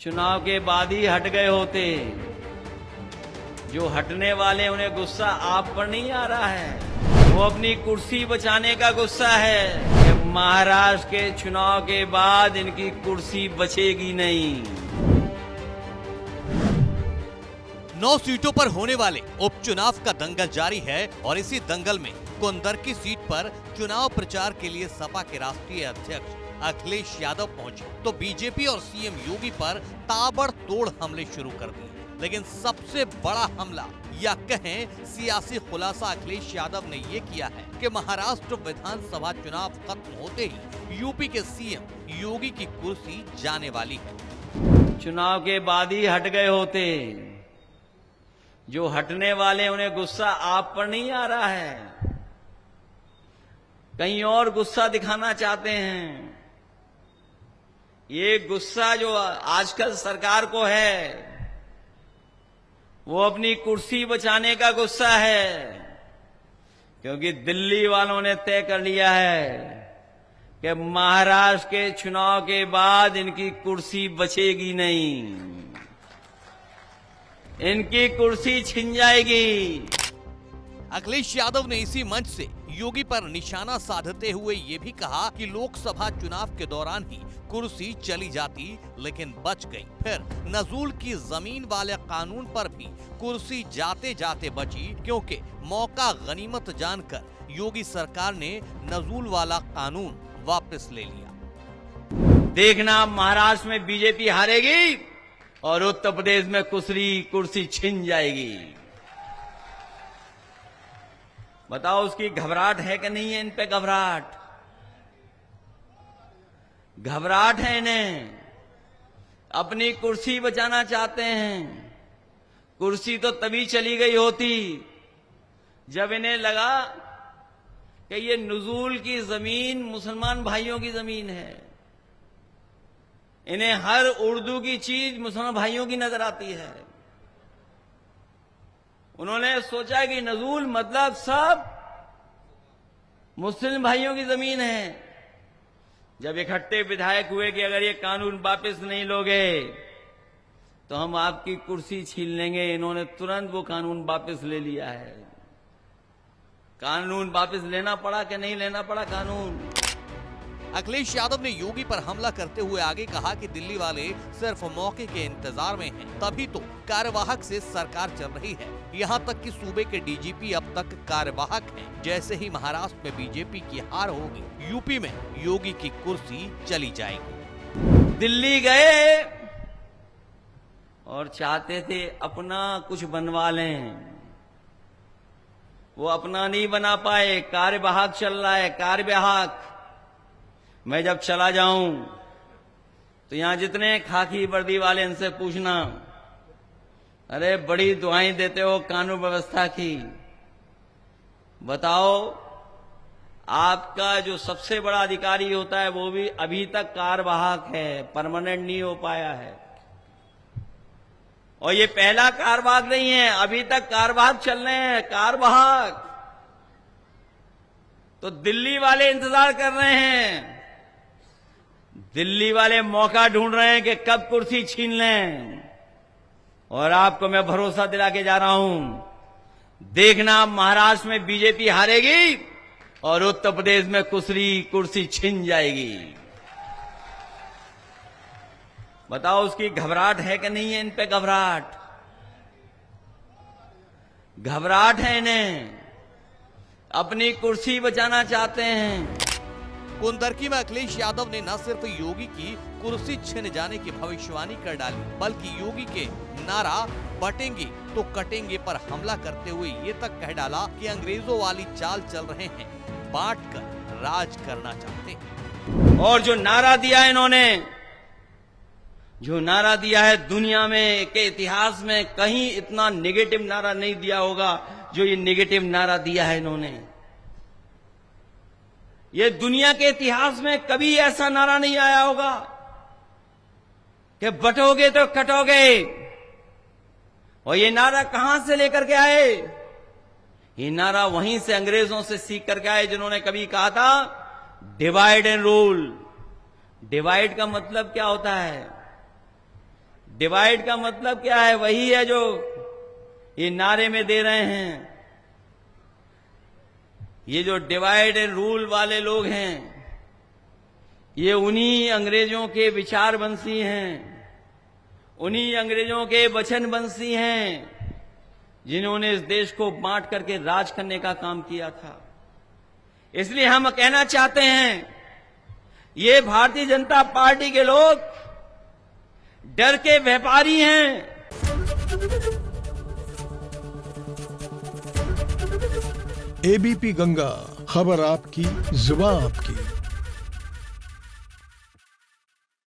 चुनाव के बाद ही हट गए होते। जो हटने वाले उन्हें गुस्सा आप पर नहीं आ रहा है, वो अपनी कुर्सी बचाने का गुस्सा है कि महाराष्ट्र के चुनाव के बाद इनकी कुर्सी बचेगी नहीं। 9 सीटों पर होने वाले उपचुनाव का दंगल जारी है और इसी दंगल में कुंदरकी सीट पर चुनाव प्रचार के लिए सपा के राष्ट्रीय अध्यक्ष अखिलेश यादव पहुंचे तो बीजेपी और सीएम योगी पर ताबड़तोड़ हमले शुरू कर दिए। लेकिन सबसे बड़ा हमला या कहें सियासी खुलासा अखिलेश यादव ने ये किया है कि महाराष्ट्र विधानसभा चुनाव खत्म होते ही यूपी के सीएम योगी की कुर्सी जाने वाली है। चुनाव के बाद ही हट गए होते। जो हटने वाले उन्हें गुस्सा आप पर नहीं आ रहा है, कहीं और गुस्सा दिखाना चाहते हैं। ये गुस्सा जो आजकल सरकार को है, वो अपनी कुर्सी बचाने का गुस्सा है, क्योंकि दिल्ली वालों ने तय कर लिया है कि महाराष्ट्र के चुनाव के बाद इनकी कुर्सी बचेगी नहीं, इनकी कुर्सी छिन जाएगी। अखिलेश यादव ने इसी मंच से योगी पर निशाना साधते हुए ये भी कहा कि लोकसभा चुनाव के दौरान ही कुर्सी चली जाती लेकिन बच गई। फिर नजूल की जमीन वाले कानून पर भी कुर्सी जाते जाते बची, क्योंकि मौका गनीमत जानकर योगी सरकार ने नजूल वाला कानून वापस ले लिया। देखना महाराष्ट्र में बीजेपी हारेगी और उत्तर प्रदेश में कुर्सी छिन जाएगी। बताओ उसकी घबराहट है कि नहीं है? इन पे घबराहट है इन्हें। अपनी कुर्सी बचाना चाहते हैं। कुर्सी तो तभी चली गई होती जब इन्हें लगा कि ये नुजूल की जमीन मुसलमान भाइयों की जमीन है। इन्हें हर उर्दू की चीज मुसलमान भाइयों की नजर आती है। उन्होंने सोचा कि नजूल मतलब सब मुस्लिम भाइयों की जमीन है। जब इकट्ठे विधायक हुए कि अगर ये कानून वापस नहीं लोगे तो हम आपकी कुर्सी छीन लेंगे, इन्होंने तुरंत वो कानून वापस ले लिया है। कानून वापस लेना पड़ा कि नहीं लेना पड़ा कानून? अखिलेश यादव ने योगी पर हमला करते हुए आगे कहा कि दिल्ली वाले सिर्फ मौके के इंतजार में हैं, तभी तो कार्यवाहक से सरकार चल रही है। यहाँ तक कि सूबे के डीजीपी अब तक कार्यवाहक हैं। जैसे ही महाराष्ट्र में बीजेपी की हार होगी, यूपी में योगी की कुर्सी चली जाएगी। दिल्ली गए और चाहते थे अपना कुछ बनवा लें, वो अपना नहीं बना पाए। कार्यवाहक चल रहा है, कार्यवाहक। मैं जब चला जाऊं तो यहां जितने खाकी वर्दी वाले, इनसे पूछना, अरे बड़ी दुआएं देते हो कानून व्यवस्था की, बताओ आपका जो सबसे बड़ा अधिकारी होता है वो भी अभी तक कार्यवाहक है, परमानेंट नहीं हो पाया है। और ये पहला कार्यवाहक नहीं है, अभी तक कार्यवाहक चल रहे हैं, कार्यवाहक। तो दिल्ली वाले इंतजार कर रहे हैं, दिल्ली वाले मौका ढूंढ रहे हैं कि कब कुर्सी छीन लें। और आपको मैं भरोसा दिला के जा रहा हूं, देखना महाराष्ट्र में बीजेपी हारेगी और उत्तर प्रदेश में कुर्सी छिन जाएगी। बताओ उसकी घबराहट है कि नहीं है? इन पे घबराहट है इन्हें। अपनी कुर्सी बचाना चाहते हैं। कुंदरकी में अखिलेश यादव ने न सिर्फ योगी की कुर्सी छिन जाने की भविष्यवाणी कर डाली, बल्कि योगी के नारा बटेंगे तो कटेंगे पर हमला करते हुए ये तक कह डाला कि अंग्रेजों वाली चाल चल रहे हैं, बांट कर राज करना चाहते हैं। और जो नारा दिया है इन्होंने, जो नारा दिया है, दुनिया में के इतिहास में कहीं इतना नेगेटिव नारा नहीं दिया होगा जो ये नेगेटिव नारा दिया है इन्होंने। ये दुनिया के इतिहास में कभी ऐसा नारा नहीं आया होगा कि बटोगे तो कटोगे। और ये नारा कहां से लेकर के आए? ये नारा वहीं से अंग्रेजों से सीख करके आए, जिन्होंने कभी कहा था डिवाइड एंड रूल। डिवाइड का मतलब क्या होता है? डिवाइड का मतलब क्या है? वही है जो ये नारे में दे रहे हैं। ये जो डिवाइड एंड रूल वाले लोग हैं, ये उन्हीं अंग्रेजों के विचारवंशी हैं, उन्हीं अंग्रेजों के वचनवंशी हैं जिन्होंने इस देश को बांट करके राज करने का काम किया था। इसलिए हम कहना चाहते हैं, ये भारतीय जनता पार्टी के लोग डर के व्यापारी हैं। एबीपी गंगा, खबर आपकी, जुबान आपकी।